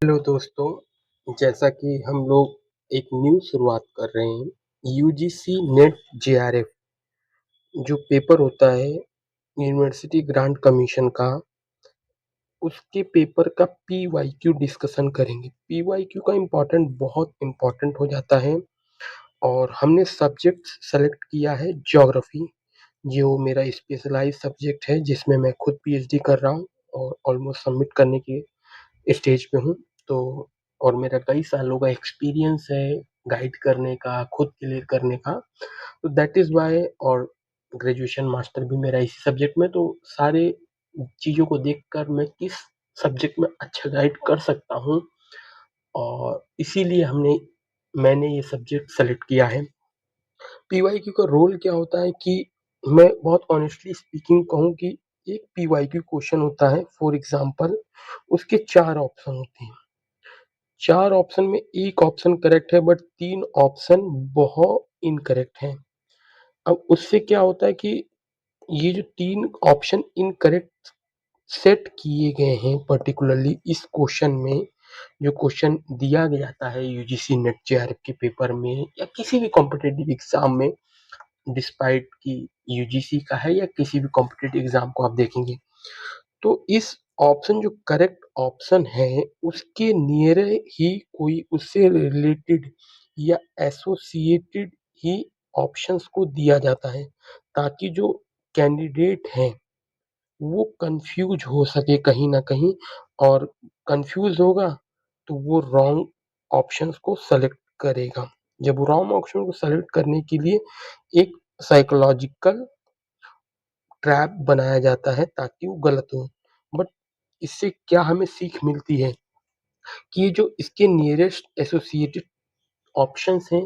Hello दोस्तों, जैसा कि हम लोग एक न्यू शुरुआत कर रहे हैं। यूजीसी नेट जेआरएफ जो पेपर होता है यूनिवर्सिटी ग्रांट कमीशन का, उसके पेपर का पीवाईक्यू डिस्कशन करेंगे। पीवाईक्यू का इम्पोर्टेंट बहुत इम्पोर्टेंट हो जाता है और हमने सब्जेक्ट सेलेक्ट किया है ज्योग्राफी, जो मेरा स्पेशलाइज सब्जेक्ट है जिसमें मैं खुद पीएचडी कर रहा हूँ और ऑलमोस्ट सबमिट करने की स्टेज पे हूँ। तो और मेरा कई सालों का एक्सपीरियंस है गाइड करने का, खुद क्लियर करने का। तो दैट इज़ वाई, और ग्रेजुएशन मास्टर भी मेरा इसी सब्जेक्ट में। तो सारे चीज़ों को देखकर मैं किस सब्जेक्ट में अच्छा गाइड कर सकता हूँ, और इसीलिए मैंने ये सब्जेक्ट सेलेक्ट किया है। पीवाईक्यू का रोल क्या होता है कि मैं बहुत ऑनेस्टली स्पीकिंग कहूँ कि एक पीवाईक्यू क्वेश्चन होता है, फॉर एग्जांपल उसके 4 ऑप्शन होते हैं। 4 ऑप्शन में 1 ऑप्शन करेक्ट है, बट 3 ऑप्शन बहुत इनकरेक्ट हैं। अब उससे क्या होता है कि ये जो 3 ऑप्शन इनकरेक्ट सेट किए गए हैं पर्टिकुलरली इस क्वेश्चन में, जो क्वेश्चन दिया जाता है यूजीसी नेट जेआरएफ के पेपर में या किसी भी कॉम्पिटिटिव एग्जाम में, डिस्पाइट कि यूजीसी का है या किसी भी कॉम्पिटिटिव एग्जाम को आप देखेंगे, तो इस ऑप्शन जो करेक्ट ऑप्शन है उसके नियर ही कोई उससे रिलेटेड या एसोसिएटेड ही ऑप्शंस को दिया जाता है, ताकि जो कैंडिडेट है वो कंफ्यूज हो सके कहीं ना कहीं, और कंफ्यूज होगा तो वो रॉन्ग ऑप्शंस को सेलेक्ट करेगा। जब वो रॉन्ग ऑप्शन को सेलेक्ट करने के लिए एक साइकोलॉजिकल ट्रैप बनाया जाता है ताकि वो गलत हो। बट इससे क्या हमें सीख मिलती है कि ये जो इसके नियरेस्ट एसोसिएटेड ऑप्शंस हैं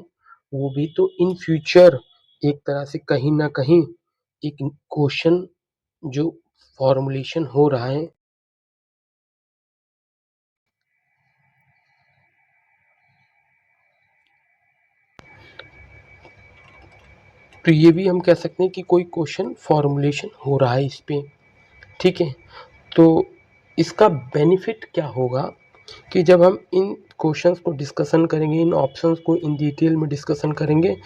वो भी तो इन फ्यूचर एक तरह से कहीं ना कहीं एक क्वेश्चन जो फॉर्मुलेशन हो रहा है, तो ये भी हम कह सकते हैं कि कोई क्वेश्चन फॉर्मुलेशन हो रहा है इस पे। ठीक है, तो इसका बेनिफिट क्या होगा कि जब हम इन क्वेश्चंस को डिस्कशन करेंगे, इन ऑप्शंस को इन डिटेल में डिस्कशन करेंगे,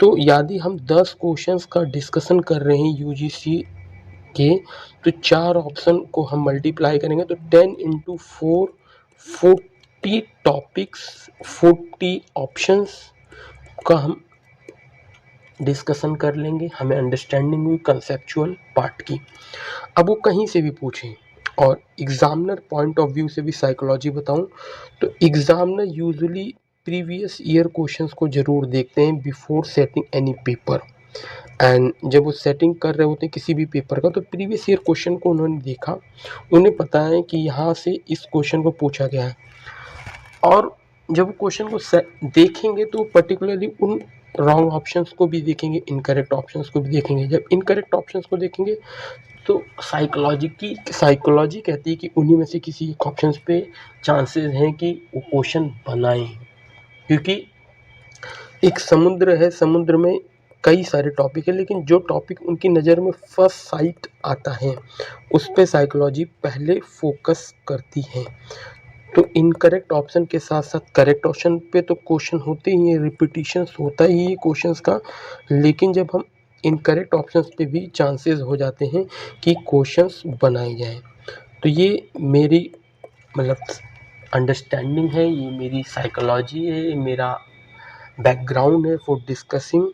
तो यदि हम 10 क्वेश्चंस का डिस्कशन कर रहे हैं यूजीसी के, तो 4 ऑप्शन को हम मल्टीप्लाई करेंगे तो 10 इंटू 4 40 टॉपिक्स, 40 ऑप्शंस का हम डिस्कशन कर लेंगे। हमें अंडरस्टैंडिंग हुई कंसेप्चुअल पार्ट की। अब वो कहीं से भी पूछें, और एग्जामिनर पॉइंट ऑफ व्यू से भी साइकोलॉजी बताऊं तो examiner usually previous year questions को जरूर देखते हैं before setting any paper. And जब वो सेटिंग कर रहे होते हैं किसी भी पेपर का, तो प्रीवियस ईयर क्वेश्चन को उन्होंने देखा, उन्हें पता है कि यहाँ से इस क्वेश्चन को पूछा गया है, और जब वो क्वेश्चन को देखेंगे तो पर्टिकुलरली उन रॉन्ग ऑप्शंस को भी देखेंगे, इनकरेक्ट ऑप्शंस को भी देखेंगे। जब इनकरेक्ट ऑप्शंस को देखेंगे तो साइकोलॉजी कहती है कि उन्हीं में से किसी एक ऑप्शन पे चांसेस हैं कि वो क्वेश्चन बनाए, क्योंकि एक समुद्र है, समुद्र में कई सारे टॉपिक है, लेकिन जो टॉपिक उनकी नज़र में फर्स्ट साइट आता है उस पे साइकोलॉजी पहले फोकस करती है। तो इनकरेक्ट ऑप्शन के साथ साथ करेक्ट ऑप्शन पे तो क्वेश्चन होते ही हैं, रिपीटिशन होता ही है क्वेश्चंस का, लेकिन जब हम इनकरेक्ट ऑप्शंस पे भी चांसेस हो जाते हैं कि क्वेश्चंस बनाए जाएं। तो ये मेरी मतलब अंडरस्टैंडिंग है, ये मेरी साइकोलॉजी है, ये मेरा बैकग्राउंड है फॉर डिस्कसिंग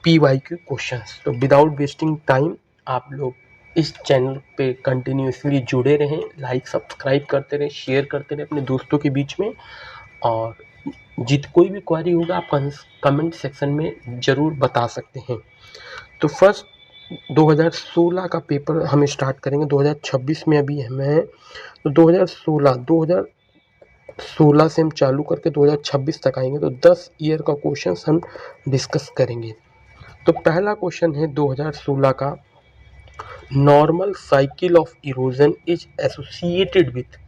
पीवाईक्यू क्वेश्चंस। तो विदाउट वेस्टिंग टाइम आप लोग इस चैनल पे कंटिन्यूसली जुड़े रहें, लाइक सब्सक्राइब करते रहें, शेयर करते रहें अपने दोस्तों के बीच में, और कोई भी क्वेरी होगा आप कमेंट सेक्शन में ज़रूर बता सकते हैं। तो फर्स्ट 2016 का पेपर हम स्टार्ट करेंगे। 2026 में अभी हम हैं, तो 2016 से हम चालू करके 2026 तक आएंगे, तो 10 ईयर का क्वेश्चन हम डिस्कस करेंगे। तो पहला क्वेश्चन है 2016 का, normal cycle of erosion is associated with,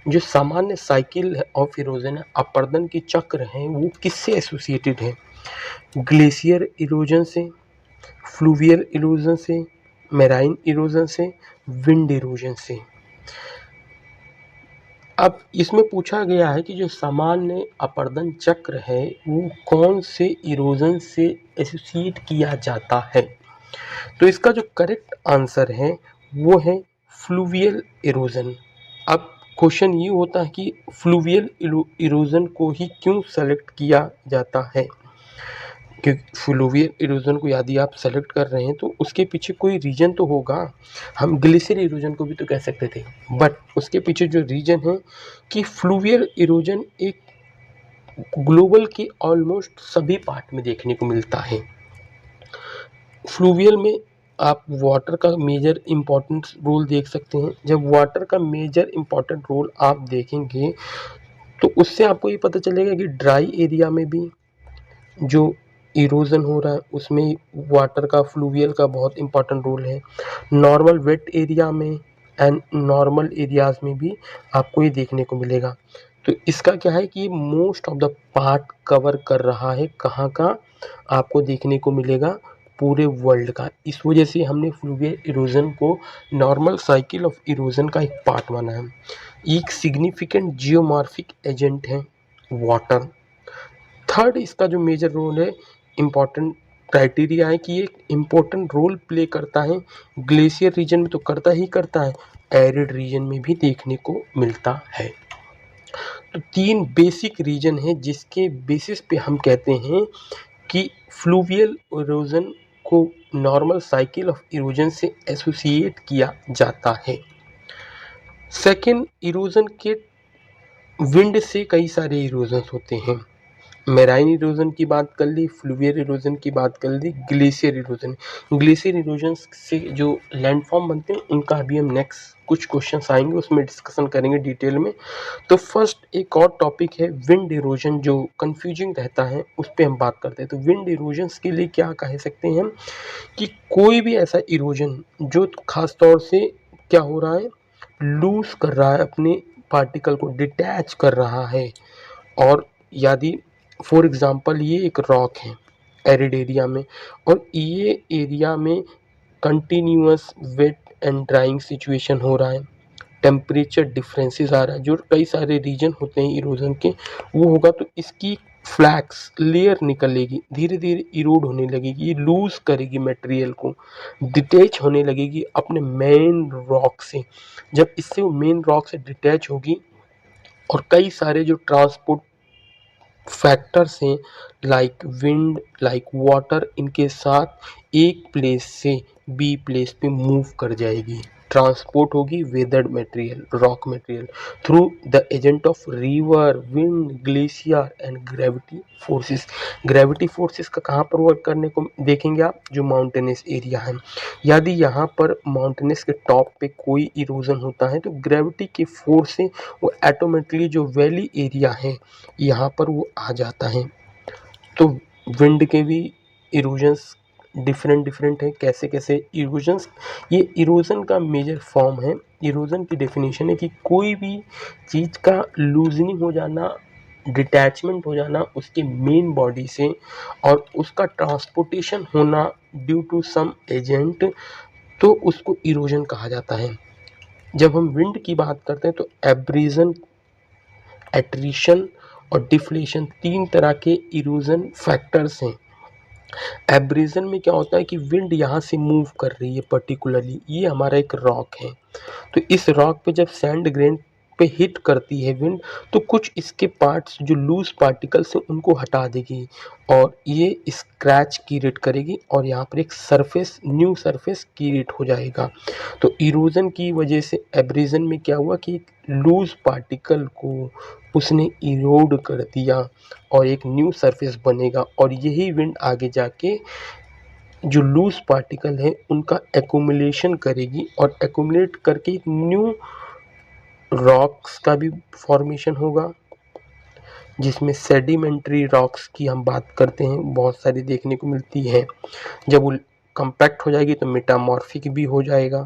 जो सामान्य साइकिल ऑफ इरोजन है, अपर्दन की चक्र है, वो किससे एसोसिएटेड है? ग्लेशियर इरोजन से, फ्लूवियल इरोजन से, मेराइन इरोजन से, विंड इरोजन से। अब इसमें पूछा गया है कि जो सामान्य अपरदन चक्र है वो कौन से इरोजन से एसोसिएट किया जाता है। तो इसका जो करेक्ट आंसर है वो है फ्लूवियल इरोजन। अब क्वेश्चन ये होता है कि फ्लूवियल इरोजन को ही क्यों सेलेक्ट किया जाता है, क्योंकि फ्लूवियल इरोजन को यदि आप सेलेक्ट कर रहे हैं तो उसके पीछे कोई रीजन तो होगा। हम ग्लेशियर इरोजन को भी तो कह सकते थे, बट उसके पीछे जो रीजन है कि फ्लूवियल इरोजन एक ग्लोबल के ऑलमोस्ट सभी पार्ट में देखने को मिलता है। फ्लूवियल में आप वाटर का मेजर इम्पोर्टेंट रोल देख सकते हैं। जब वाटर का मेजर इम्पोर्टेंट रोल आप देखेंगे तो उससे आपको ये पता चलेगा कि ड्राई एरिया में भी जो इरोजन हो रहा है उसमें वाटर का फ्लूवियल का बहुत इम्पोर्टेंट रोल है। नॉर्मल वेट एरिया में एंड नॉर्मल एरियाज में भी आपको ये देखने को मिलेगा। तो इसका क्या है कि most of the part cover कर रहा है, कहाँ का आपको देखने को मिलेगा, पूरे वर्ल्ड का। इस वजह से हमने फ्लूवियल इरोजन को नॉर्मल साइकिल ऑफ इरोजन का एक पार्ट माना है। एक सिग्निफिकेंट जियोमॉर्फिक एजेंट है वाटर। थर्ड इसका जो मेजर रोल है, इम्पोर्टेंट क्राइटेरिया है कि ये इम्पोर्टेंट रोल प्ले करता है। ग्लेशियर रीजन में तो करता ही करता है, एरिड रीजन में भी देखने को मिलता है। तो 3 बेसिक रीजन है जिसके बेसिस पे हम कहते हैं कि फ्लूवियल इरोजन को नॉर्मल साइकिल ऑफ इरोजन से एसोसिएट किया जाता है। सेकेंड, इरोजन के विंड से कई सारे इरोजन होते हैं। मेराइन इरोजन की बात कर ली, फ्लूवियल इरोजन की बात कर ली, ग्लेशियर इरोजन। ग्लेशियर इरोजन से जो लैंडफॉर्म बनते हैं उनका अभी हम नेक्स्ट कुछ क्वेश्चंस आएंगे उसमें डिस्कशन करेंगे डिटेल में। तो फर्स्ट एक और टॉपिक है विंड इरोजन, जो कंफ्यूजिंग रहता है उस पर हम बात करते हैं। तो विंड इरोजन के लिए क्या कह सकते हैं हम कि कोई भी ऐसा इरोजन जो खास तौर से क्या हो रहा है, लूज कर रहा है अपने पार्टिकल को, डिटैच कर रहा है। और यदि फॉर एग्जांपल ये एक रॉक है एरिड एरिया में और ये एरिया में continuous wet and drying situation हो रहा है, टेम्परेचर डिफरेंसेस आ रहा है, जो कई सारे रीजन होते हैं इरोजन के वो होगा, तो इसकी फ्लैक्स लेयर निकलेगी, धीरे धीरे इरोड होने लगेगी, ये लूज करेगी मटेरियल को, डिटैच होने लगेगी अपने मेन रॉक से। जब इससे वो मेन रॉक से डिटैच होगी और कई सारे जो ट्रांसपोर्ट फैक्टर्स हैं लाइक विंड, लाइक वाटर, इनके साथ एक प्लेस से बी प्लेस पे मूव कर जाएगी, ट्रांसपोर्ट होगी weathered material, rock material through the agent of river, wind, glacier and gravity forces. Gravity forces का कहाँ पर वर्क करने को देखेंगे आप, जो माउंटेनस एरिया है। यदि यहाँ पर माउंटेनस के टॉप पे कोई इरोजन होता है तो ग्रेविटी के फोर्स से वो ऑटोमेटिकली जो वैली एरिया है यहाँ पर वो आ जाता है। तो विंड के भी इरोजन्स डिफरेंट डिफरेंट है, कैसे कैसे इरोजन्स, ये इरोजन का मेजर फॉर्म है। इरोजन की डेफिनेशन है कि कोई भी चीज़ का लूजनिंग हो जाना, डिटैचमेंट हो जाना उसके मेन बॉडी से और उसका ट्रांसपोर्टेशन होना ड्यू टू सम एजेंट, तो उसको इरोजन कहा जाता है। जब हम विंड की बात करते हैं तो एब्रेजन, एट्रिशन और डिफ्लेशन 3 तरह के इरोजन फैक्टर्स हैं। एब्रेजन में क्या होता है कि विंड यहाँ से मूव कर रही है, पर्टिकुलरली ये हमारा एक रॉक है, तो इस रॉक पे जब सैंड ग्रेन पे हिट करती है विंड तो कुछ इसके पार्ट्स जो लूज पार्टिकल्स हैं उनको हटा देगी और ये स्क्रैच क्रिएट करेगी और यहाँ पर एक सरफेस, न्यू सरफेस क्रिएट हो जाएगा। तो इरोजन की वजह से एब्रेजन में क्या हुआ कि एक लूज पार्टिकल को उसने इरोड कर दिया और एक न्यू सरफेस बनेगा और यही विंड आगे जाके जो लूज पार्टिकल है उनका एक्यूमुलेशन करेगी और एक्यूमुलेट करके एक न्यू रॉक्स का भी फॉर्मेशन होगा, जिसमें सेडिमेंट्री रॉक्स की हम बात करते हैं, बहुत सारी देखने को मिलती है। जब वो कंपैक्ट हो जाएगी तो मेटामॉर्फिक भी हो जाएगा।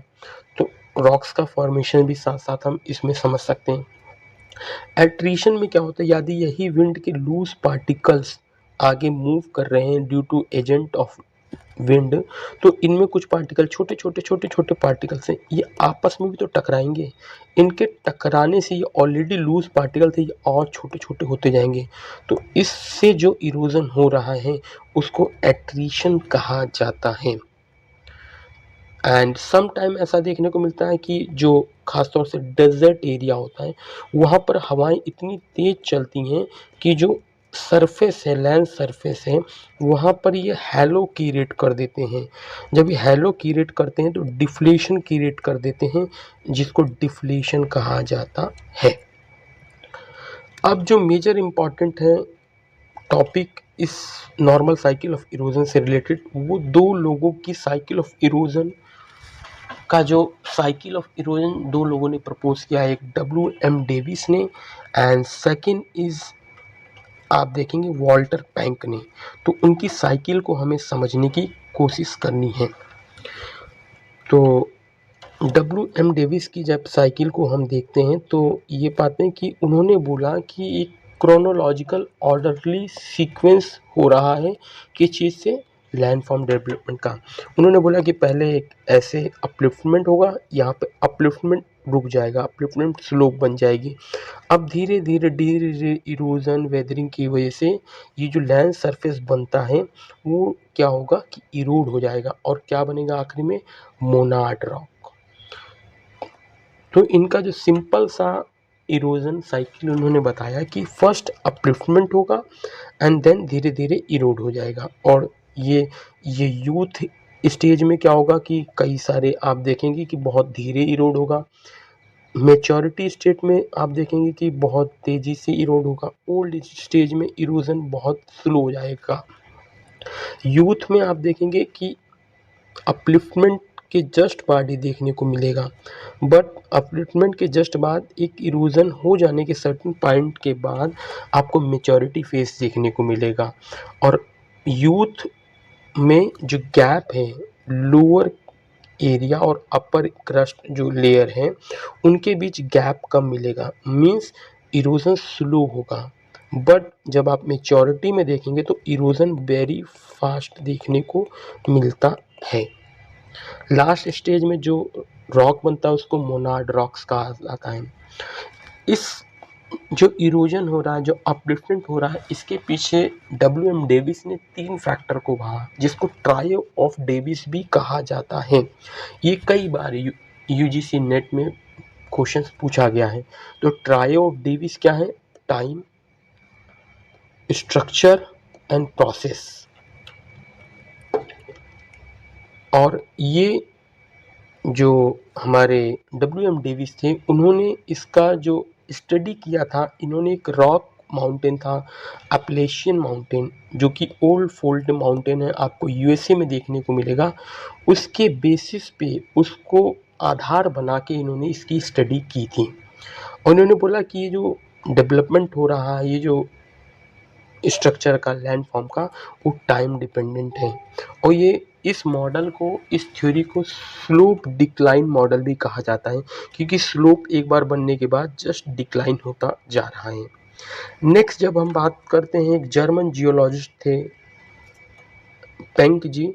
तो रॉक्स का फॉर्मेशन भी साथ साथ हम इसमें समझ सकते हैं। एट्रीशन में क्या होता है, यदि यही विंड के लूज पार्टिकल्स आगे मूव कर रहे हैं due to agent of wind, तो इनमें कुछ पार्टिकल छोटे-छोटे पार्टिकल्स हैं, ये आपस में भी तो टकराएंगे। इनके टकराने से ये ऑलरेडी लूज पार्टिकल थे, ये और छोटे-छोटे होते जाएंगे। तो इससे जो इरोजन हो रहा है उसको एट्रीशन कहा जाता है। एंड सम टाइम ऐसा देखने को मिलता है कि जो खासतौर से डेजर्ट एरिया होता है वहाँ पर हवाएं इतनी तेज चलती हैं कि जो सरफेस है, लैंड सरफेस है, वहाँ पर ये हैलो क्रिएट कर देते हैं। जब ये हैलो क्रिएट करते हैं तो डिफ्लेशन क्रिएट कर देते हैं, जिसको डिफ्लेशन कहा जाता है। अब जो मेजर इम्पॉर्टेंट है टॉपिक इस नॉर्मल साइकिल ऑफ इरोजन से रिलेटेड, वो दो लोगों की साइकिल ऑफ इरोजन का जो साइकिल ऑफ इरोजन दो लोगों ने प्रपोज किया है, एक W.M. डेविस ने एंड सेकंड इज आप देखेंगे वॉल्टर पैंक ने। तो उनकी साइकिल को हमें समझने की कोशिश करनी है। तो W.M. डेविस की जब साइकिल को हम देखते हैं तो ये पाते हैं कि उन्होंने बोला कि एक क्रोनोलॉजिकल ऑर्डरली सीक्वेंस हो रहा है किस चीज़ से, लैंडफॉर्म डेवलपमेंट का। उन्होंने बोला कि पहले एक ऐसे अपलिफ्टमेंट होगा, यहाँ पे अपलिफ्टमेंट रुक जाएगा, अपलिफ्टमेंट स्लोप बन जाएगी। अब धीरे धीरे इरोजन वेदरिंग की वजह से ये जो लैंड सरफेस बनता है वो क्या होगा कि इरोड हो जाएगा और क्या बनेगा आखिरी में, मोनाड रॉक। तो इनका जो सिंपल सा इरोजन साइकिल उन्होंने बताया कि फर्स्ट अपलिफ्टमेंट होगा एंड देन धीरे धीरे इरोड हो जाएगा। और ये यूथ स्टेज में क्या होगा कि कई सारे आप देखेंगे कि बहुत धीरे इरोड होगा। मेच्योरिटी स्टेट में आप देखेंगे कि बहुत तेज़ी से इरोड होगा। ओल्ड स्टेज में इरोजन बहुत स्लो हो जाएगा। यूथ में आप देखेंगे कि अपलिफ्टमेंट के जस्ट बाद ही देखने को मिलेगा, बट अपलिफ्टमेंट के जस्ट बाद एक इरोजन हो जाने के सर्टेन पॉइंट के बाद आपको मेच्योरिटी फेज देखने को मिलेगा। और यूथ में जो गैप है लोअर एरिया और अपर क्रस्ट जो लेयर है उनके बीच गैप कम मिलेगा, मीन्स इरोजन स्लो होगा। बट जब आप मेच्योरिटी में देखेंगे तो इरोजन वेरी फास्ट देखने को मिलता है। लास्ट स्टेज में जो रॉक बनता है उसको मोनाड रॉक्स कहा जाता है। इस जो इरोजन हो रहा है, जो अपलिफ्टमेंट हो रहा है, इसके पीछे W.M. डेविस ने 3 फैक्टर को कहा, जिसको ट्रायो ऑफ डेविस भी कहा जाता है। ये कई बार यूजीसी नेट में क्वेश्चंस पूछा गया है। तो ट्रायो ऑफ डेविस क्या है, टाइम, स्ट्रक्चर एंड प्रोसेस। और ये जो हमारे W.M. डेविस थे उन्होंने इसका जो स्टडी किया था, इन्होंने एक रॉक माउंटेन था अपलेशियन माउंटेन, जो कि ओल्ड फोल्ड माउंटेन है, आपको यूएसए में देखने को मिलेगा। उसके बेसिस पे उसको आधार बना के इन्होंने इसकी स्टडी की थी। और उन्होंने बोला कि ये जो डेवलपमेंट हो रहा है, ये जो स्ट्रक्चर का, लैंड फॉर्म का, वो टाइम डिपेंडेंट है। और ये इस मॉडल को, इस थ्योरी को स्लोप डिक्लाइन मॉडल भी कहा जाता है, क्योंकि स्लोप एक बार बनने के बाद जस्ट डिक्लाइन होता जा रहा है। नेक्स्ट जब हम बात करते हैं, एक जर्मन जियोलॉजिस्ट थे पेंक जी,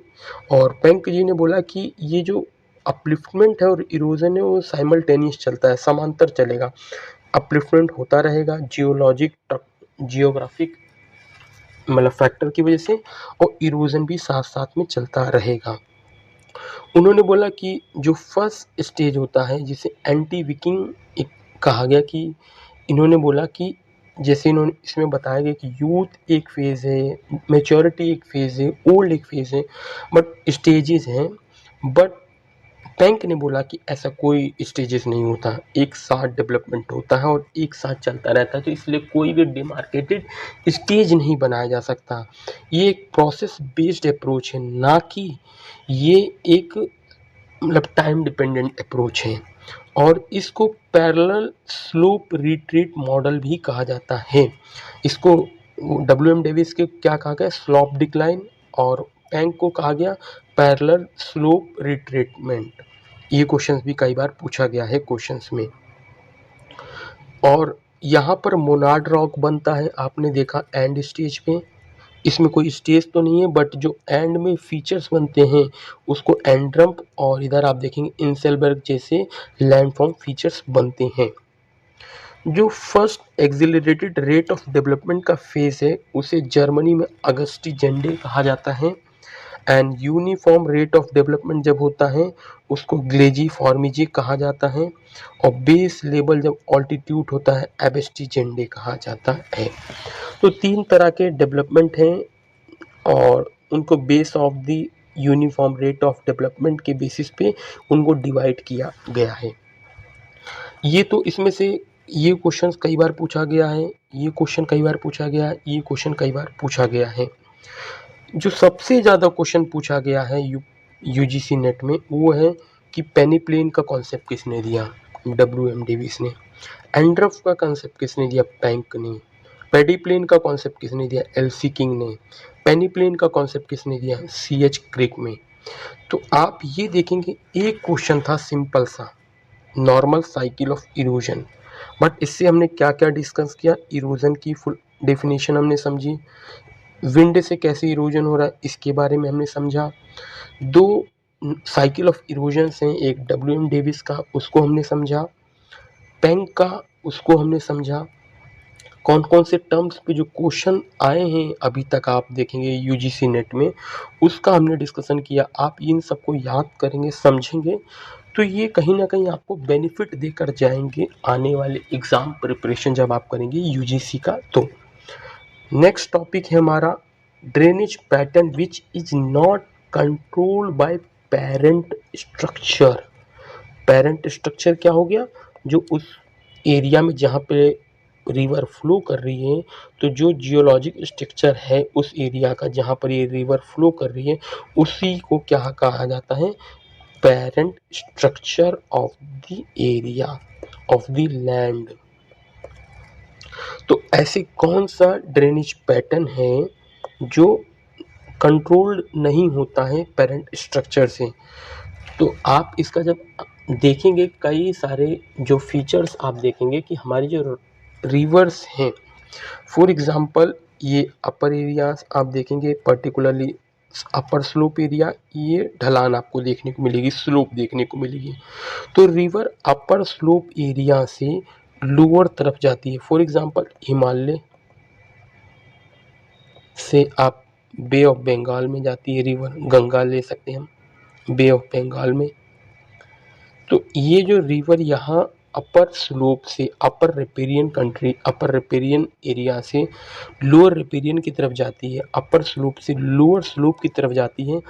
और पेंक जी ने बोला कि ये जो अपलिफ्टमेंट है और इरोजन है वो साइमल्टेनियस चलता है, समांतर चलेगा। अपलिफ्टमेंट होता रहेगा जियोग्राफिक मतलब फैक्टर की वजह से, और इरोजन भी साथ साथ में चलता रहेगा। उन्होंने बोला कि जो फर्स्ट स्टेज होता है जिसे एंटी विकिंग कहा गया, कि इन्होंने बोला कि जैसे इन्होंने इसमें बताया गया कि यूथ एक फेज़ है, मैच्योरिटी एक फेज़ है, ओल्ड एक फेज़ है, बट स्टेजेस हैं। बट टैंक ने बोला कि ऐसा कोई स्टेजेस नहीं होता, एक साथ डेवलपमेंट होता है और एक साथ चलता रहता है, तो इसलिए कोई भी डिमार्केटेड स्टेज नहीं बनाया जा सकता। ये एक प्रोसेस बेस्ड अप्रोच है, ना कि ये एक मतलब टाइम डिपेंडेंट अप्रोच है। और इसको पैरेलल स्लोप रिट्रीट मॉडल भी कहा जाता है। इसको W.M. डेविस के क्या कहा गया, स्लोप डिक्लाइन, और पैंक को कहा गया पैरेलल स्लोप रिट्रीटमेंट। ये क्वेश्चंस भी कई बार पूछा गया है क्वेश्चंस में। और यहाँ पर मोनाड रॉक बनता है, आपने देखा एंड स्टेज पे, इसमें कोई स्टेज तो नहीं है, बट जो एंड में फीचर्स बनते हैं उसको एंड्रम्प और इधर आप देखेंगे इंसेलबर्ग जैसे लैंडफॉर्म फीचर्स बनते हैं। जो first accelerated rate of development का फेज है उसे जर्मनी में अगस्टी जेंडे कहा जाता है, and uniform rate of development जब होता है उसको ग्लेजी फॉर्मिजी कहा जाता है, और बेस लेवल जब ऑल्टीट्यूड होता है एबेस्टी जेंडे कहा जाता है। तो 3 तरह के डेवलपमेंट हैं और उनको base of the uniform rate of development के बेसिस पे उनको डिवाइड किया गया है। ये तो इसमें से ये क्वेश्चन कई बार पूछा गया है, ये क्वेश्चन कई बार पूछा गया है, ये क्वेश्चन कई बार पूछा गया है। जो सबसे ज़्यादा क्वेश्चन पूछा गया है यूजीसी नेट में वो है कि पेनिप्लेन का कॉन्सेप्ट किसने दिया, WM डेविस ने। एंड्रफ का कॉन्सेप्ट किसने दिया, पैंक ने। पेडिप्लेन का कॉन्सेप्ट किसने दिया, LC किंग ने। पेनिप्लेन का कॉन्सेप्ट किसने दिया, CH क्रिक में। तो आप ये देखेंगे एक क्वेश्चन था सिंपल सा, normal cycle of erosion, but इससे हमने क्या क्या डिस्कस किया, इरोजन की फुल डेफिनेशन हमने समझी, विंड से कैसे इरोजन हो रहा है इसके बारे में हमने समझा। 2 साइकिल ऑफ इरोजन हैं, एक WM डेविस का उसको हमने समझा, पैंक का उसको हमने समझा। कौन कौन से टर्म्स पे जो क्वेश्चन आए हैं अभी तक आप देखेंगे यूजीसी नेट में उसका हमने डिस्कशन किया। आप इन सबको याद करेंगे, समझेंगे तो ये कहीं ना कहीं आपको बेनिफिट देकर जाएंगे आने वाले एग्जाम प्रिपरेशन जब आप करेंगे यूजीसी का। तो नेक्स्ट टॉपिक है हमारा drainage pattern which is not controlled by parent structure. Parent structure क्या हो गया, जो उस एरिया में जहाँ पे रिवर फ्लो कर रही है, तो जो जियोलॉजिक स्ट्रक्चर है उस एरिया का जहाँ पर ये रिवर फ्लो कर रही है उसी को क्या कहा जाता है, parent structure of the area of the land. तो ऐसे कौन सा ड्रेनेज पैटर्न है जो कंट्रोल्ड नहीं होता है पेरेंट स्ट्रक्चर से। तो आप इसका जब देखेंगे कई सारे जो फीचर्स आप देखेंगे कि हमारी जो रिवर्स हैं, फॉर एग्जांपल ये अपर एरियाज आप देखेंगे, पर्टिकुलरली अपर स्लोप एरिया, ये ढलान आपको देखने को मिलेगी, स्लोप देखने को मिलेगी। तो रिवर अपर स्लोप एरिया से लोअर तरफ जाती है, फॉर एग्जांपल हिमालय से आप बे ऑफ बंगाल में जाती है रिवर, गंगा ले सकते हैं हम बे ऑफ बंगाल में। तो ये जो रिवर यहाँ अपर स्लोप से अपर रिपेरियन कंट्री, अपर रिपेरियन एरिया से लोअर रिपेरियन की तरफ जाती है, अपर स्लोप से लोअर स्लोप की तरफ जाती है,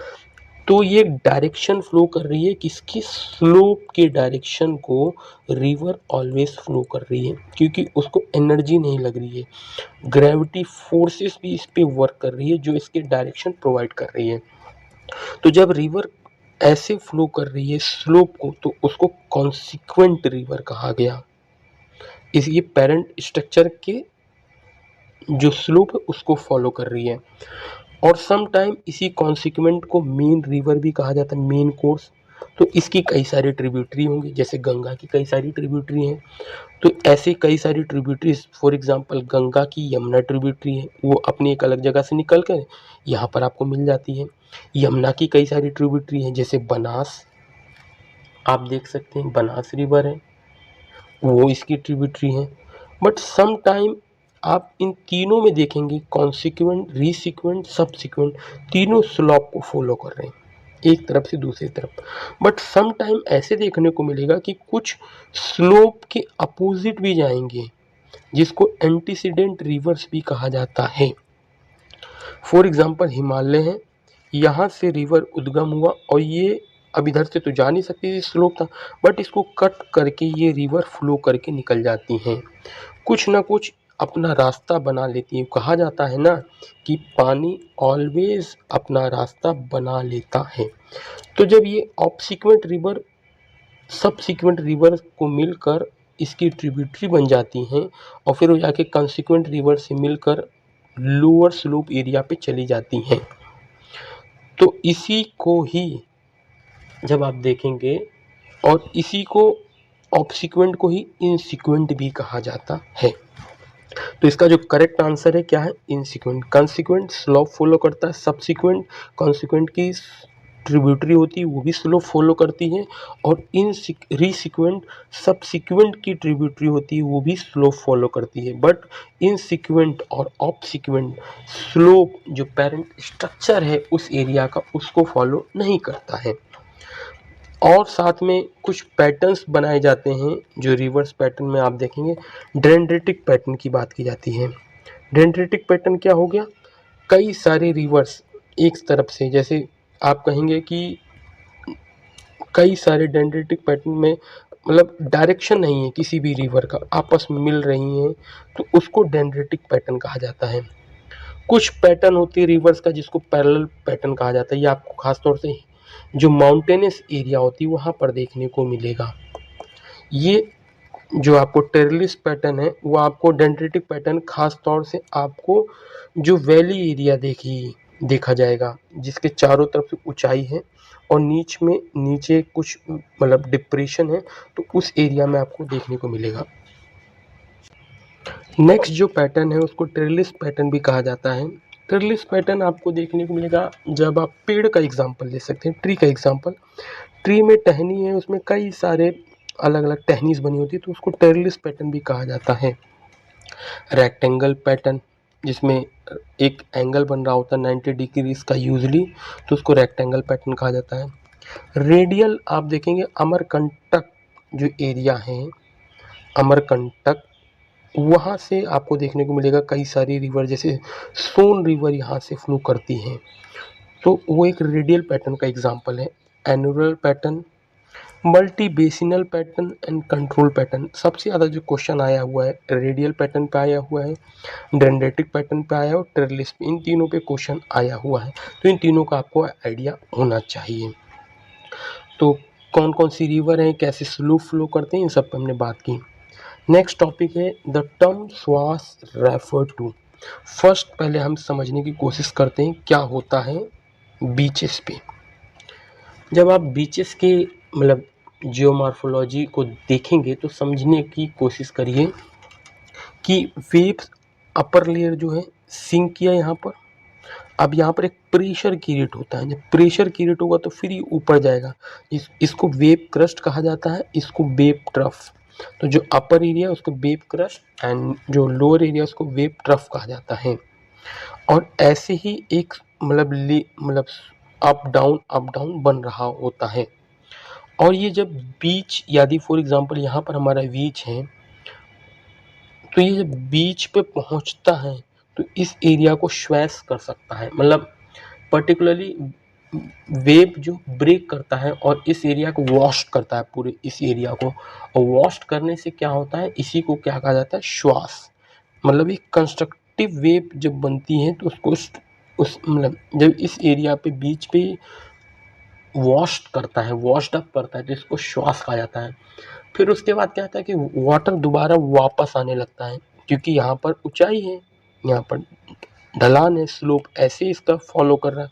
तो ये डायरेक्शन फ्लो कर रही है किसकी, स्लोप के डायरेक्शन को रिवर ऑलवेज फ्लो कर रही है, क्योंकि उसको एनर्जी नहीं लग रही है, ग्रेविटी फोर्सेस भी इस पे वर्क कर रही है जो इसके डायरेक्शन प्रोवाइड कर रही है। तो जब रिवर ऐसे फ्लो कर रही है स्लोप को, तो उसको कॉन्सिक्वेंट रिवर कहा गया। इस ये पेरेंट स्ट्रक्चर के जो स्लोप है उसको फॉलो कर रही है। और सम टाइम इसी कॉन्सिक्वेंट को मेन रिवर भी कहा जाता है, मेन कोर्स। तो इसकी कई सारी ट्रिब्यूटरी होंगी, जैसे गंगा की कई सारी ट्रिब्यूटरी हैं, तो ऐसे कई सारी ट्रिब्यूटरीज, फॉर एग्जांपल गंगा की यमुना ट्रिब्यूटरी है, वो अपनी एक अलग जगह से निकल कर यहाँ पर आपको मिल जाती है। यमुना की कई सारी ट्रिब्यूटरी हैं, जैसे बनास आप देख सकते हैं, बनास रिवर है वो इसकी ट्रिब्यूटरी है। बट सम टाइम आप इन तीनों में देखेंगे कॉन्सिक्वेंट, रीसिक्वेंट, सबसिक्वेंट, तीनों स्लॉप को फॉलो कर रहे हैं एक तरफ से दूसरी तरफ। बट सम टाइम ऐसे देखने को मिलेगा कि कुछ स्लोप के अपोजिट भी जाएंगे, जिसको एंटीसीडेंट रिवर्स भी कहा जाता है। फॉर एग्जांपल हिमालय है, यहाँ से रिवर उद्गम हुआ और ये अब इधर से तो जा नहीं सकती, स्लोप था, बट इसको कट करके ये रिवर फ्लो करके निकल जाती हैं, कुछ ना कुछ अपना रास्ता बना लेती हैं। कहा जाता है ना कि पानी ऑलवेज अपना रास्ता बना लेता है। तो जब ये ऑब्सिक्वेंट रिवर सबसिक्वेंट रिवर को मिलकर इसकी ट्रिब्यूटरी बन जाती हैं और फिर वो जाके कंसिक्वेंट रिवर से मिलकर लोअर स्लोप एरिया पे चली जाती हैं। तो इसी को ही जब आप देखेंगे, और इसी को ऑब्सिक्वेंट को ही इनसिक्वेंट भी कहा जाता है। तो इसका जो करेक्ट आंसर है क्या है, इनसिक्वेंट। कंसिक्वेंट स्लो फॉलो करता है, सबसिक्वेंट कॉन्सिक्वेंट की ट्रिब्यूटरी होती है वो भी स्लो फॉलो करती है, और इन रीसिक्वेंट सबसिक्वेंट की ट्रिब्यूटरी होती है वो भी स्लो फॉलो करती है। बट इनसिक्वेंट और ऑब्सिक्वेंट स्लो जो पेरेंट स्ट्रक्चर है उस एरिया का उसको फॉलो नहीं करता है। और साथ में कुछ पैटर्न्स बनाए जाते हैं जो रिवर्स पैटर्न में आप देखेंगे डेंड्रिटिक पैटर्न की बात की जाती है। डेंड्रिटिक पैटर्न क्या हो गया, कई सारे रिवर्स एक तरफ से, जैसे आप कहेंगे कि कई सारे डेंड्रिटिक पैटर्न में मतलब डायरेक्शन नहीं है किसी भी रिवर का, आपस में मिल रही हैं, तो उसको डेंड्रिटिक पैटर्न कहा जाता है। कुछ पैटर्न होती है रिवर्स का जिसको पैरेलल पैटर्न कहा जाता है, ये आपको खासतौर से जो माउंटेनियस एरिया होती है वहाँ पर देखने को मिलेगा। ये जो आपको टेरेलिस पैटर्न है वो आपको डेंड्रिटिक पैटर्न खास तौर से आपको जो वैली एरिया देखा जाएगा जिसके चारों तरफ से ऊंचाई है और नीचे कुछ मतलब डिप्रेशन है, तो उस एरिया में आपको देखने को मिलेगा। नेक्स्ट जो पैटर्न है उसको टेरेलिस पैटर्न भी कहा जाता है। टेरेलिस पैटर्न आपको देखने को मिलेगा जब आप पेड़ का एग्जांपल ले सकते हैं, ट्री का एग्जांपल। ट्री में टहनी है, उसमें कई सारे अलग अलग टहनीज बनी होती है, तो उसको टेरेलिस पैटर्न भी कहा जाता है। रेक्टेंगल पैटर्न जिसमें एक एंगल बन रहा होता है 90 डिग्रीज का यूजली, तो उसको रेक्टेंगल पैटर्न कहा जाता है। रेडियल आप देखेंगे अमरकंटक जो एरिया है, अमरकंटक वहाँ से आपको देखने को मिलेगा कई सारी रिवर, जैसे सोन रिवर यहाँ से फ्लो करती हैं, तो वो एक रेडियल पैटर्न का एग्जांपल है। Annular pattern, multi basinal pattern and control pattern, सबसे ज़्यादा जो क्वेश्चन आया हुआ है रेडियल पैटर्न पे आया हुआ है, डेंड्रिटिक पैटर्न पे आया है और टेरेलिस पे, इन तीनों पे क्वेश्चन आया हुआ है, तो इन तीनों का आपको आइडिया होना चाहिए। तो कौन कौन सी रिवर हैं, कैसे स्लो फ्लो करते हैं, इन सब पे हमने बात की। नेक्स्ट टॉपिक है द टर्म स्वास रेफर टू। फर्स्ट पहले हम समझने की कोशिश करते हैं क्या होता है बीचेस पे। जब आप बीचेस के मतलब जियोमॉर्फोलॉजी को देखेंगे तो समझने की कोशिश करिए कि वेव्स अपर लेयर जो है सिंक किया यहाँ पर, अब यहाँ पर एक प्रेशर क्रिएट होता है, जब प्रेशर क्रिएट होगा तो फिर ये ऊपर जाएगा, इसको वेव क्रस्ट कहा जाता है, इसको वेव ट्रफ। तो जो अपर एरिया है उसको वेव क्रस्ट एंड जो लोअर एरिया उसको वेव ट्रफ कहा जाता है। और ऐसे ही एक मतलब अप डाउन बन रहा होता है। और ये जब बीच यदि फॉर एग्जांपल यहाँ पर हमारा बीच है, तो ये जब बीच पे पहुँचता है तो इस एरिया को स्वैश कर सकता है, मतलब पर्टिकुलरली वेव जो ब्रेक करता है और इस एरिया को वॉश करता है, पूरे इस एरिया को, और वॉश करने से क्या होता है, इसी को क्या कहा जाता है, श्वास। मतलब एक कंस्ट्रक्टिव वेव जब बनती है तो उसको उस मतलब जब इस एरिया पे बीच पे वॉश्ड करता है, वॉश्ड अप करता है, तो इसको श्वास कहा जाता है। फिर उसके बाद क्या होता है कि वाटर दोबारा वापस आने लगता है, क्योंकि यहाँ पर ऊंचाई है, यहाँ पर ढलान है, स्लोप ऐसे इसका फॉलो कर रहा है,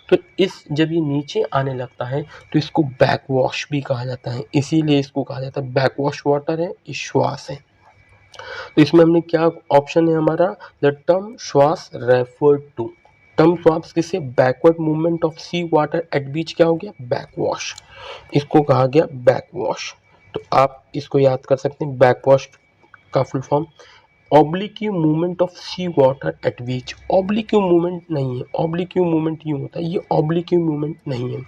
तो इस जब ये नीचे आने लगता है तो इसको बैक वॉश भी कहा जाता है, इसीलिए इसको कहा जाता है बैक वॉश वाटर है, ये श्वास है। तो इसमें हमने क्या ऑप्शन है हमारा, the term swash refer to. Term swash किसे, backward movement of sea water at beach क्या हो गया, बैक वॉश, इसको कहा गया बैक वॉश। तो आप इसको याद कर सकते हैं, बैक वॉश का full form oblique movement of sea water at beach. Oblique movement नहीं है, ऑब्लिक्यू मूवमेंट यूं होता है, ये ऑब्लिक्यू मूवमेंट नहीं है।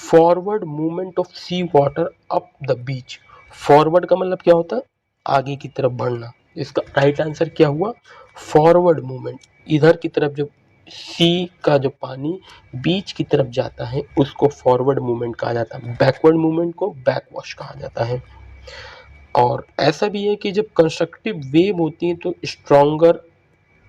Forward movement of sea water up the beach. Forward का मतलब क्या होता है, आगे की तरफ बढ़ना, इसका राइट आंसर क्या हुआ, फॉरवर्ड मूवमेंट। इधर की तरफ जब सी का जो पानी बीच की तरफ जाता है उसको फॉरवर्ड मूवमेंट कहा जाता है, बैकवर्ड मूवमेंट को बैक वॉश कहा जाता है। और ऐसा भी है कि जब कंस्ट्रक्टिव वेव होती है तो स्ट्रॉन्गर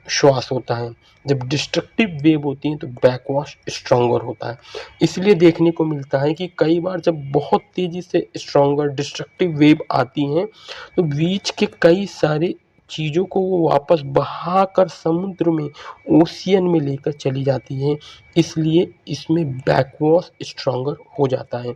श्वास होता है, जब डिस्ट्रक्टिव वेव होती है तो बैकवॉश स्ट्रॉन्गर होता है। इसलिए देखने को मिलता है कि कई बार जब बहुत तेजी से स्ट्रॉन्गर डिस्ट्रक्टिव वेव आती हैं तो बीच के कई सारे चीज़ों को वो वापस बहाकर समुद्र में, ओशियन में लेकर चली जाती हैं, इसलिए इसमें बैकवॉश स्ट्रॉन्गर हो जाता है।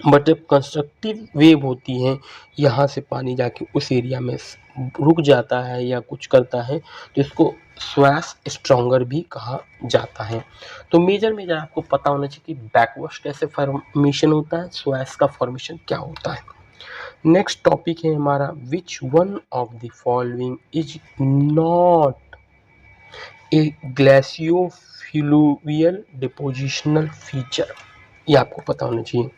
बट जब कंस्ट्रक्टिव वेव होती हैं, यहाँ से पानी जाके उस एरिया में रुक जाता है या कुछ करता है तो इसको स्वैश स्ट्रॉन्गर भी कहा जाता है। तो मेजर आपको पता होना चाहिए कि बैकवर्ड कैसे फॉर्मेशन होता है, स्वैश का फॉर्मेशन क्या होता है। नेक्स्ट टॉपिक है हमारा, which one of the following is not a glaciofluvial depositional feature. ये आपको पता होना चाहिए।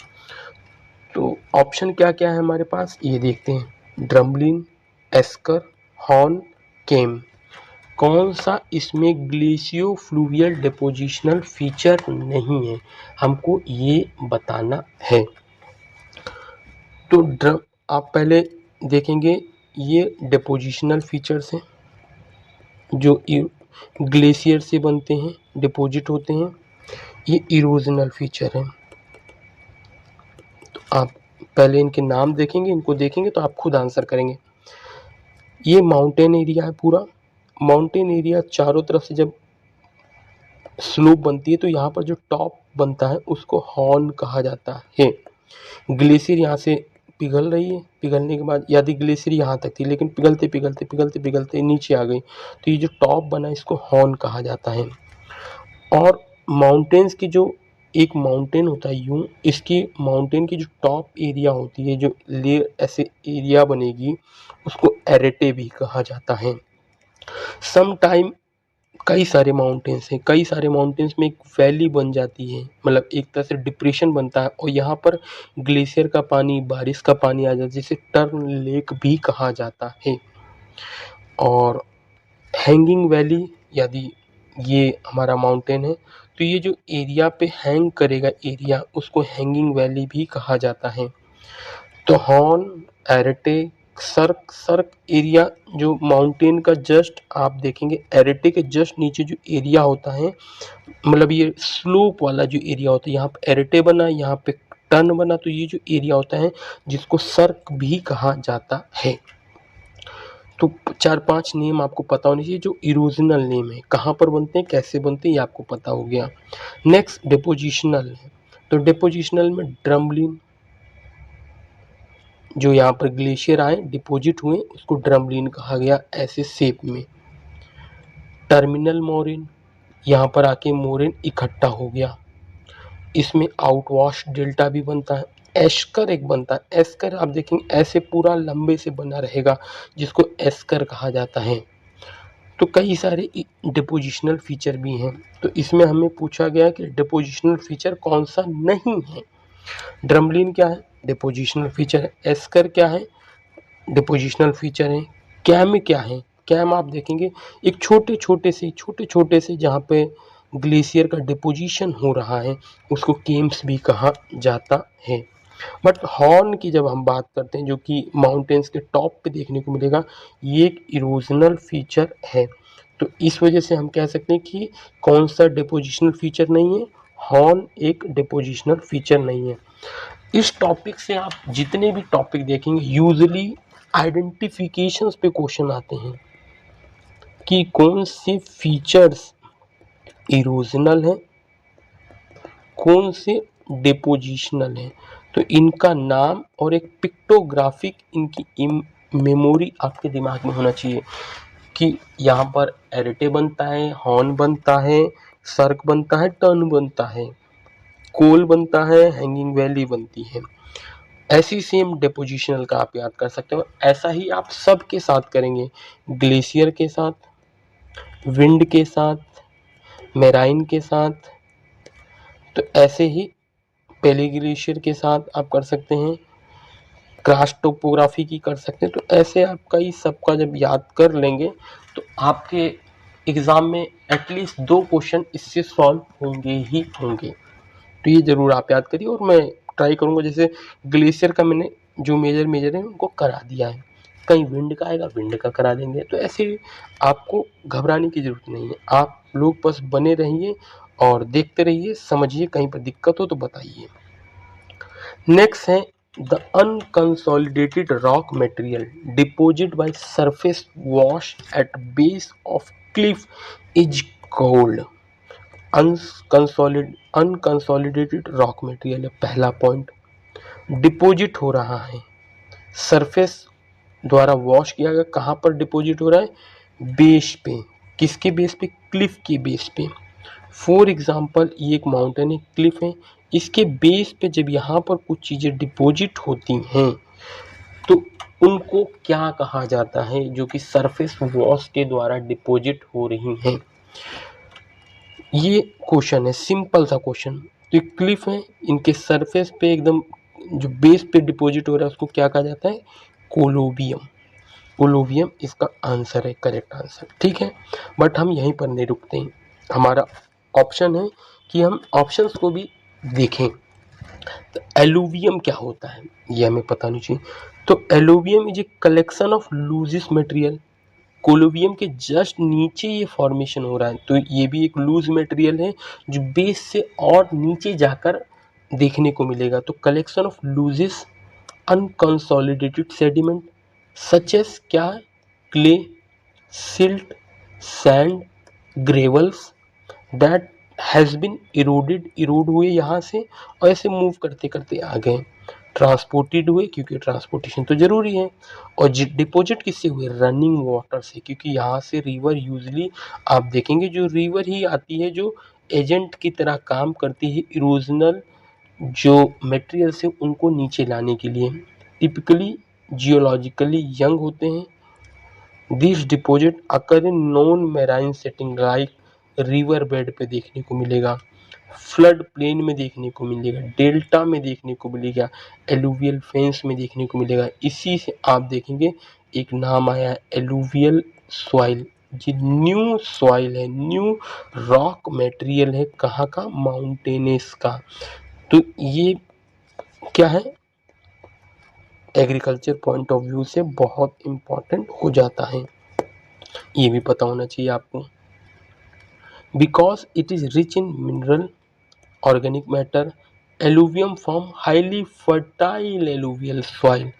तो ऑप्शन क्या क्या है हमारे पास, ये देखते हैं, ड्रमलिन, एस्कर, हॉर्न, केम। कौन सा इसमें ग्लेशियोफ्लूवियल डिपोजिशनल फीचर नहीं है, हमको ये बताना है। तो आप पहले देखेंगे, ये डिपोजिशनल फीचर्स हैं जो ग्लेशियर से बनते हैं, डिपॉजिट होते हैं। ये इरोजनल फीचर हैं। तो आप पहले इनके नाम देखेंगे, इनको देखेंगे तो आप खुद आंसर करेंगे। ये माउंटेन एरिया है पूरा। माउंटेन एरिया चारों तरफ से जब स्लोप बनती है तो यहाँ पर जो टॉप बनता है उसको हॉर्न कहा जाता है। ग्लेशियर यहाँ से पिघल रही है, पिघलने के बाद यदि ग्लेशियर यहाँ तक थी लेकिन पिघलते पिघलते पिघलते पिघलते नीचे आ गई तो ये जो टॉप बना इसको हॉर्न कहा जाता है। और माउंटेन्स की जो एक माउंटेन होता है यूं, इसकी माउंटेन की जो टॉप एरिया होती है, जो लेयर ऐसे एरिया बनेगी, उसको एरेटे भी कहा जाता है। सम टाइम कई सारे माउंटेन्स हैं, कई सारे माउंटेन्स में एक वैली बन जाती है, मतलब एक तरह से डिप्रेशन बनता है और यहाँ पर ग्लेशियर का पानी, बारिश का पानी आ जाता है, जिसे टर्न लेक भी कहा जाता है। और हैंगिंग वैली, यदि ये हमारा माउंटेन है तो ये जो एरिया पे हैंग करेगा एरिया, उसको हैंगिंग वैली भी कहा जाता है। तो हॉर्न, एरेटे, सर्क एरिया, जो माउंटेन का जस्ट आप देखेंगे एरेटे के जस्ट नीचे जो एरिया होता है, मतलब ये स्लोप वाला जो एरिया होता है, यहाँ पे एरेटे बना, यहाँ पे टर्न बना, तो ये जो एरिया होता है जिसको सर्क भी कहा जाता है। तो 4-5 नेम आपको पता होने चाहिए जो इरोजनल नेम है, कहाँ पर बनते हैं, कैसे बनते हैं, ये आपको पता हो गया। नेक्स्ट डिपोजिशनल है। तो डिपोजिशनल में ड्रमलिन, जो यहाँ पर ग्लेशियर आए डिपॉजिट हुए उसको ड्रमलिन कहा गया ऐसे शेप में। टर्मिनल मोरेन, यहाँ पर आके मोरेन इकट्ठा हो गया, इसमें आउटवॉश डेल्टा भी बनता है। एस्कर एक बनता है, एस्कर आप देखेंगे ऐसे पूरा लंबे से बना रहेगा जिसको एस्कर कहा जाता है। तो कई सारे डिपोजिशनल फीचर भी हैं। तो इसमें हमें पूछा गया कि डिपोजिशनल फीचर कौन सा नहीं है। ड्रमलिन क्या है, डिपोजिशनल फीचर है। एस्कर क्या है, डिपोजिशनल फीचर है। कैम क्या है, कैम आप देखेंगे एक छोटे छोटे से जहाँ पे ग्लेशियर का डिपोजिशन हो रहा है उसको केम्स भी कहा जाता है। बट हॉर्न की जब हम बात करते हैं, जो कि माउंटेन्स के टॉप पे देखने को मिलेगा, ये एक इरोजनल फीचर है। तो इस वजह से हम कह सकते हैं कि कौन सा डिपोजिशनल फीचर नहीं है, हॉर्न एक डिपोजिशनल फीचर नहीं है। इस टॉपिक से आप जितने भी टॉपिक देखेंगे यूजुअली आइडेंटिफिकेशंस पे क्वेश्चन आते हैं कि कौन से फीचर्स इरोजनल है, कौन से डिपोजिशनल है। तो इनका नाम और एक पिक्टोग्राफिक इनकी मेमोरी आपके दिमाग में होना चाहिए कि यहाँ पर एरेटे बनता है, हॉर्न बनता है, सर्क बनता है, टर्न बनता है, कोल बनता है, हैंगिंग वैली बनती है। ऐसी सेम डिपोजिशनल का आप याद कर सकते हो। ऐसा ही आप सब के साथ करेंगे, ग्लेशियर के साथ, विंड के साथ, मेराइन के साथ, तो ऐसे ही पेली ग्लेशियर के साथ आप कर सकते हैं, क्रॉस टोपोग्राफी की कर सकते हैं। तो ऐसे आप कई सबका जब याद कर लेंगे तो आपके एग्ज़ाम में एटलीस्ट 2 क्वेश्चन इससे सॉल्व होंगे ही होंगे। तो ये ज़रूर आप याद करिए और मैं ट्राई करूँगा, जैसे ग्लेशियर का मैंने जो मेजर है उनको करा दिया है, कहीं विंड का आएगा विंड का करा देंगे। तो ऐसे आपको घबराने की ज़रूरत नहीं है, आप लोग बस बने रहिए और देखते रहिए, समझिए, कहीं पर दिक्कत हो तो बताइए। नेक्स्ट है the unconsolidated rock material deposit by surface wash at base of cliff is called. Unconsolidated rock material है पहला पॉइंट, डिपोजिट हो रहा है, सरफेस द्वारा वॉश किया गया कहाँ पर डिपॉजिट हो रहा है? बेस पे। किसके बेस पे? क्लिफ के बेस पे। फॉर एग्जाम्पल ये एक माउंटेन है, क्लिफ है, इसके बेस पे जब यहाँ पर कुछ चीज़ें डिपॉजिट होती हैं तो उनको क्या कहा जाता है, जो कि सरफेस वॉश के द्वारा डिपॉजिट हो रही हैं? ये क्वेश्चन है, सिंपल सा क्वेश्चन। तो ये क्लिफ है, इनके सरफेस पे एकदम जो बेस पे डिपॉजिट हो रहा है उसको क्या कहा जाता है? कोलोबियम। कोलोबियम इसका आंसर है, करेक्ट आंसर। ठीक है, बट हम यहीं पर नहीं रुकते हैं, हमारा ऑप्शन है कि हम ऑप्शंस को भी देखें। तो एलुवियम क्या होता है ये हमें पता नहीं चाहिए। तो alluvium is a collection of loose material. Colluvium के जस्ट नीचे ये फॉर्मेशन हो रहा है, तो ये भी एक लूज मटेरियल है जो बेस से और नीचे जाकर देखने को मिलेगा। तो collection of loose unconsolidated sediment such as क्या है? Clay, silt, sand, gravels that has been eroded, erode हुए यहाँ से और ऐसे मूव करते करते आ गए, ट्रांसपोर्टेड हुए क्योंकि ट्रांसपोर्टेशन तो जरूरी है, और डिपॉजिट किससे हुए? रनिंग वाटर से, क्योंकि यहाँ से रिवर यूजली आप देखेंगे जो रिवर ही आती है जो एजेंट की तरह काम करती है इरोजनल जो मटेरियल से उनको नीचे लाने के लिए। टिपिकली जियोलॉजिकली यंग होते हैं। This deposit occur in non marine setting like river bed पे देखने को मिलेगा, फ्लड प्लेन में देखने को मिलेगा, डेल्टा में देखने को मिलेगा, एलुवियल फेंस में देखने को मिलेगा। इसी से आप देखेंगे एक नाम आया एलुवियल सॉइल। ये न्यू सॉइल है, न्यू रॉक मटेरियल है, कहाँ का? माउंटेनेस का। तो ये क्या है? एग्रीकल्चर पॉइंट ऑफ व्यू से बहुत इम्पोर्टेंट हो जाता है, ये भी पता होना चाहिए आपको। Because it is rich in mineral organic matter, alluvium form highly fertile alluvial soil.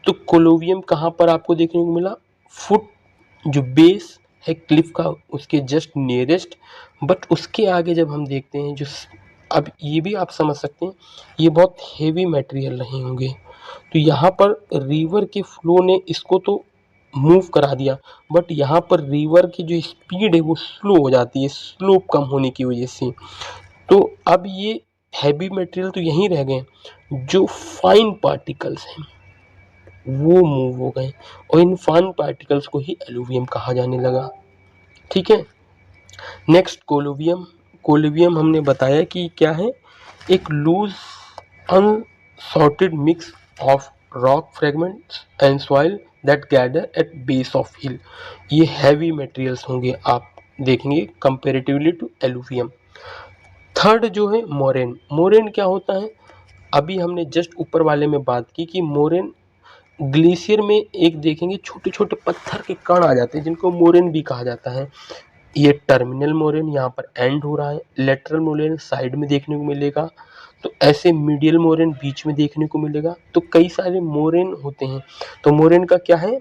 तो कोलोवियम कहाँ पर आपको देखने को मिला? फुट जो बेस है क्लिफ का उसके जस्ट नियरेस्ट, बट उसके आगे जब हम देखते हैं जो अब ये भी आप समझ सकते हैं ये बहुत हेवी मटेरियल रहे होंगे, तो यहाँ पर रिवर के फ्लो ने इसको तो मूव करा दिया, बट यहाँ पर रिवर की जो स्पीड है वो स्लो हो जाती है, स्लोप कम होने की वजह से। तो अब ये हैवी मटेरियल तो यहीं रह गए, जो फाइन पार्टिकल्स हैं वो मूव हो गए और इन फाइन पार्टिकल्स को ही एलुवियम कहा जाने लगा। ठीक है, नेक्स्ट कोलोवियम। कोलोवियम हमने बताया कि क्या है? एक loose unsorted mix of rock fragments and soil that gather at base of hill. ये हैवी मटेरियल्स होंगे आप देखेंगे कंपेरेटिवली टू एलुवियम। थर्ड जो है मोरेन। मोरेन क्या होता है? अभी हमने जस्ट ऊपर वाले में बात की कि मोरेन ग्लेशियर में एक देखेंगे छोटे छोटे पत्थर के कण आ जाते हैं जिनको मोरेन भी कहा जाता है। ये टर्मिनल मोरेन यहाँ पर एंड हो रहा है, लेटरल मोरेन साइड में देखने को मिलेगा, तो ऐसे मीडियल मोरेन बीच में देखने को मिलेगा। तो कई सारे मोरेन होते हैं। तो मोरेन का क्या है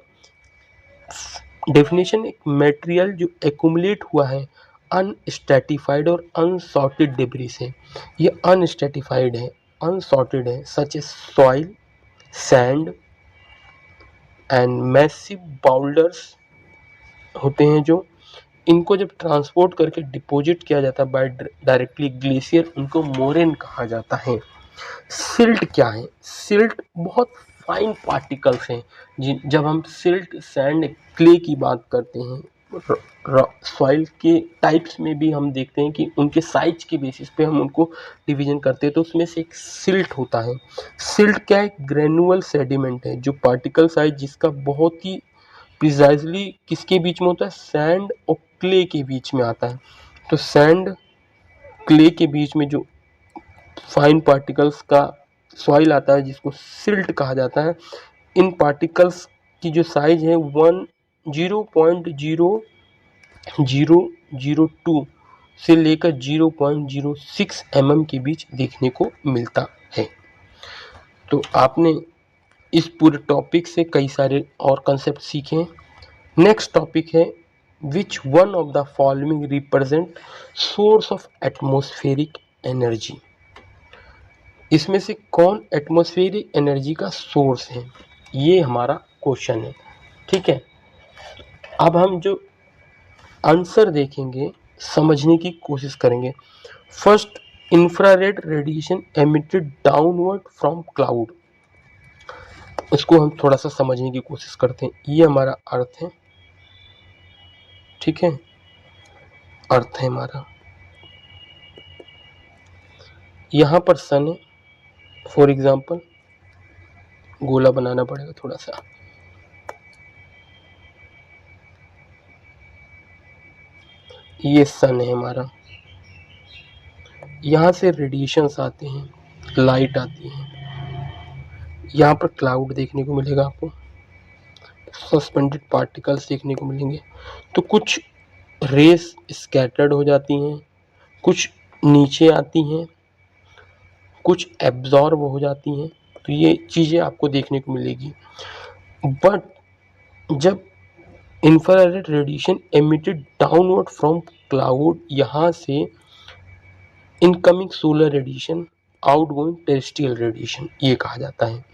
डेफिनेशन? एक मटेरियल जो एक्यूमुलेट हुआ है अनस्ट्रैटिफाइड और अनसॉर्टेड डिब्री से। ये अनस्ट्रैटिफाइड है, अनसॉर्टेड है, such a soil, sand and massive boulders होते हैं जो इनको जब ट्रांसपोर्ट करके डिपॉजिट किया जाता है बाय डायरेक्टली ग्लेशियर, उनको मोरेन कहा जाता है। सिल्ट क्या है? सिल्ट बहुत फाइन पार्टिकल्स हैं। जब हम सिल्ट, सैंड, क्ले की बात करते हैं, सॉइल के टाइप्स में भी हम देखते हैं कि उनके साइज के बेसिस पे हम उनको डिवीजन करते हैं, तो उसमें से एक सिल्ट होता है। सिल्ट क्या है? ग्रेनुअल सेडिमेंट है जो पार्टिकल साइज जिसका बहुत ही प्रिसाइजली किसके बीच में होता है? सैंड और क्ले के बीच में आता है। तो सैंड क्ले के बीच में जो फाइन पार्टिकल्स का सॉइल आता है जिसको सिल्ट कहा जाता है, इन पार्टिकल्स की जो साइज है 0.0002 से लेकर 0.06 mm के बीच देखने को मिलता है। तो आपने इस पूरे टॉपिक से कई सारे और कंसेप्ट सीखे। नेक्स्ट टॉपिक है विच one of the following represent source of atmospheric energy. इसमें से कौन एटमॉस्फेरिक एनर्जी का सोर्स है? ये हमारा क्वेश्चन है, ठीक है। अब हम जो आंसर देखेंगे समझने की कोशिश करेंगे। First, infrared radiation emitted downward from cloud, इसको हम थोड़ा सा समझने की कोशिश करते हैं। ये हमारा अर्थ है, ठीक है, अर्थ है हमारा, यहाँ पर सन है। फॉर एग्जाम्पल गोला बनाना पड़ेगा थोड़ा सा, ये सन है हमारा, यहाँ से रेडिएशंस आते हैं, लाइट आती है, यहाँ पर क्लाउड देखने को मिलेगा आपको, सस्पेंडेड पार्टिकल्स देखने को मिलेंगे। तो कुछ रेस स्कैटर्ड हो जाती हैं, कुछ नीचे आती हैं, कुछ एब्जॉर्ब हो जाती हैं, तो ये चीज़ें आपको देखने को मिलेगी। बट जब infrared radiation emitted downward from cloud, यहाँ से incoming solar radiation, outgoing terrestrial radiation ये कहा जाता है।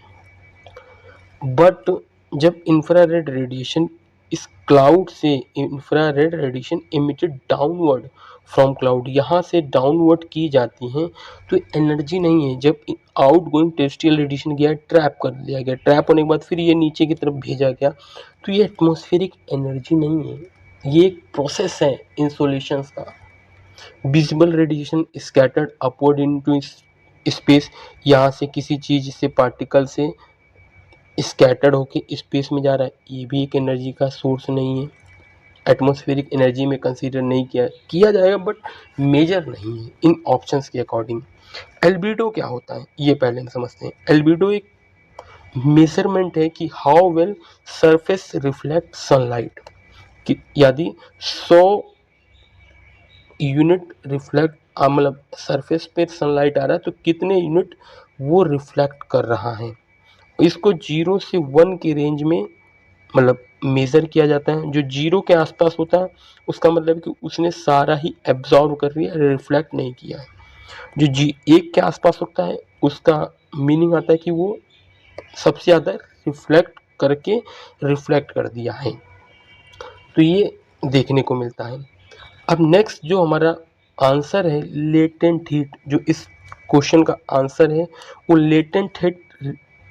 बट जब इंफ्रारेड रेडिएशन इस क्लाउड से, infrared radiation emitted downward from cloud, यहाँ से डाउनवर्ड की जाती हैं, तो एनर्जी नहीं है। जब आउटगोइंग टेरेस्ट्रियल रेडिएशन गया, ट्रैप कर लिया गया, ट्रैप होने के बाद फिर ये नीचे की तरफ भेजा गया, तो ये एटमॉस्फेरिक एनर्जी नहीं है, ये एक प्रोसेस है इंसोलेशन का। Visible radiation scattered upward into space, यहाँ से किसी चीज से, पार्टिकल से स्कैटर्ड होके स्पेस में जा रहा है, ये भी एक एनर्जी का सोर्स नहीं है, एटमॉस्फेरिक एनर्जी में कंसीडर नहीं किया जाएगा, बट मेजर नहीं है इन ऑप्शंस के अकॉर्डिंग। एल्बिडो क्या होता है ये पहले हम समझते हैं। एल्बिडो एक मेजरमेंट है कि how well surface reflect sunlight, कि यदि 100 यूनिट रिफ्लेक्ट, मतलब सरफेस पे सनलाइट आ रहा है तो कितने यूनिट वो रिफ्लेक्ट कर रहा है। इसको 0 से 1 की रेंज में मतलब मेज़र किया जाता है। जो 0 के आसपास होता है उसका मतलब कि उसने सारा ही एब्जॉर्व कर लिया, रिफ्लेक्ट नहीं किया है। जो 1 के आसपास होता है उसका मीनिंग आता है कि वो सबसे ज़्यादा रिफ्लेक्ट करके रिफ्लेक्ट कर दिया है, तो ये देखने को मिलता है। अब नेक्स्ट जो हमारा आंसर है लेटेंट हीट, जो इस क्वेश्चन का आंसर है वो लेटेंट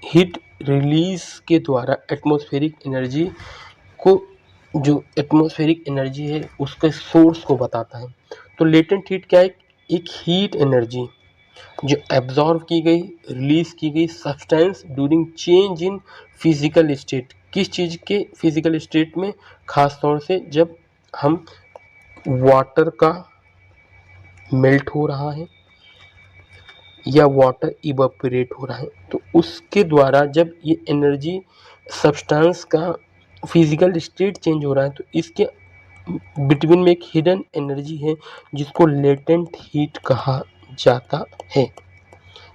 हीट रिलीज के द्वारा एटमॉस्फेरिक एनर्जी को, जो एटमॉस्फेरिक एनर्जी है उसके सोर्स को बताता है। तो लेटेंट हीट क्या है, एक हीट एनर्जी जो एब्जॉर्व की गई, रिलीज की गई substance during change in physical state, किस चीज़ के फिजिकल स्टेट में, खास तौर से जब हम वाटर का मेल्ट हो रहा है या वाटर इवापोरेट हो रहा है, तो उसके द्वारा जब ये एनर्जी सब्सटेंस का फिजिकल स्टेट चेंज हो रहा है, तो इसके बिटवीन में एक हिडन एनर्जी है जिसको लेटेंट हीट कहा जाता है।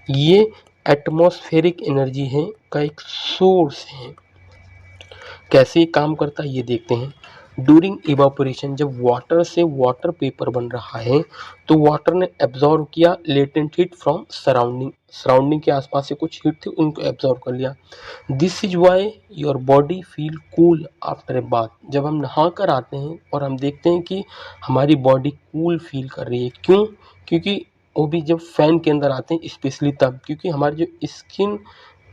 ये एटमॉस्फेरिक एनर्जी है का एक सोर्स है। कैसे काम करता है ये देखते हैं। ड्यूरिंग इवापोरेशन, जब वाटर से वाटर पेपर बन रहा है तो वाटर ने एब्जॉर्व किया latent heat from surrounding, surrounding के आसपास से कुछ हीट थी उनको एब्जॉर्व कर लिया। This is why your body feel cool after a bath, जब हम नहा कर आते हैं और हम देखते हैं कि हमारी बॉडी कूल फील कर रही है, क्यों, क्योंकि वो भी जब फैन के अंदर आते हैं स्पेशली तब, क्योंकि हमारी जो स्किन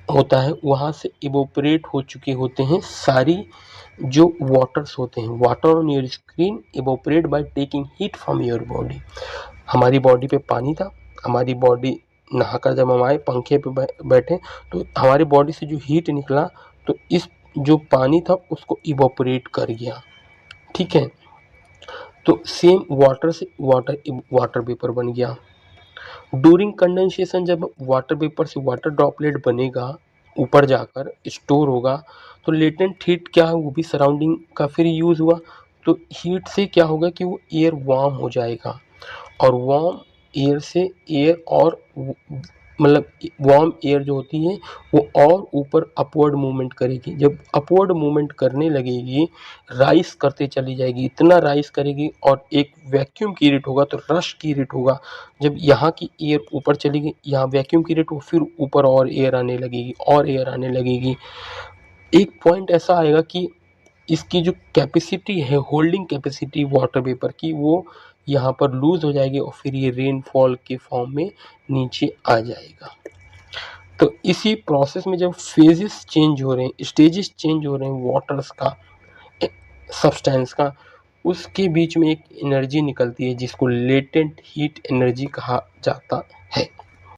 होता है वहाँ से इवोपरेट हो चुके होते हैं सारी जो वाटर्स होते हैं, water on your screen evaporate by taking heat from your body. हमारी बॉडी पे पानी था, हमारी बॉडी नहाकर जब हम आए पंखे पे बैठे तो हमारी बॉडी से जो हीट निकला तो इस जो पानी था उसको इवोपरेट कर गया, ठीक है। तो सेम वाटर से वाटर वेपर बन गया। ड्यूरिंग कंडेंसेशन, जब वाटर वेपर से वाटर ड्रॉपलेट बनेगा ऊपर जाकर स्टोर होगा तो लेटेंट हीट क्या है, वो भी सराउंडिंग का फिर यूज़ हुआ, तो हीट से क्या होगा कि वो एयर वार्म हो जाएगा और वार्म एयर से एयर और मतलब वार्म एयर जो होती है वो और ऊपर अपवर्ड मूवमेंट करेगी। जब अपवर्ड मूवमेंट करने लगेगी राइस करते चली जाएगी, इतना राइस करेगी और एक वैक्यूम क्रिएट होगा, तो रश क्रिएट होगा। जब यहाँ की एयर ऊपर चलेगी, यहाँ वैक्यूम क्रिएट हो, फिर ऊपर और एयर आने लगेगी और एयर आने लगेगी। एक पॉइंट ऐसा आएगा कि इसकी जो कैपेसिटी है, होल्डिंग कैपेसिटी वाटर वेपर की, वो यहाँ पर लूज हो जाएगी और फिर ये रेनफॉल के फॉर्म में नीचे आ जाएगा। तो इसी प्रोसेस में जब फेजेस चेंज हो रहे हैं, स्टेजेस चेंज हो रहे हैं वाटर्स का, सब्सटेंस का, उसके बीच में एक एनर्जी निकलती है जिसको लेटेंट हीट एनर्जी कहा जाता है।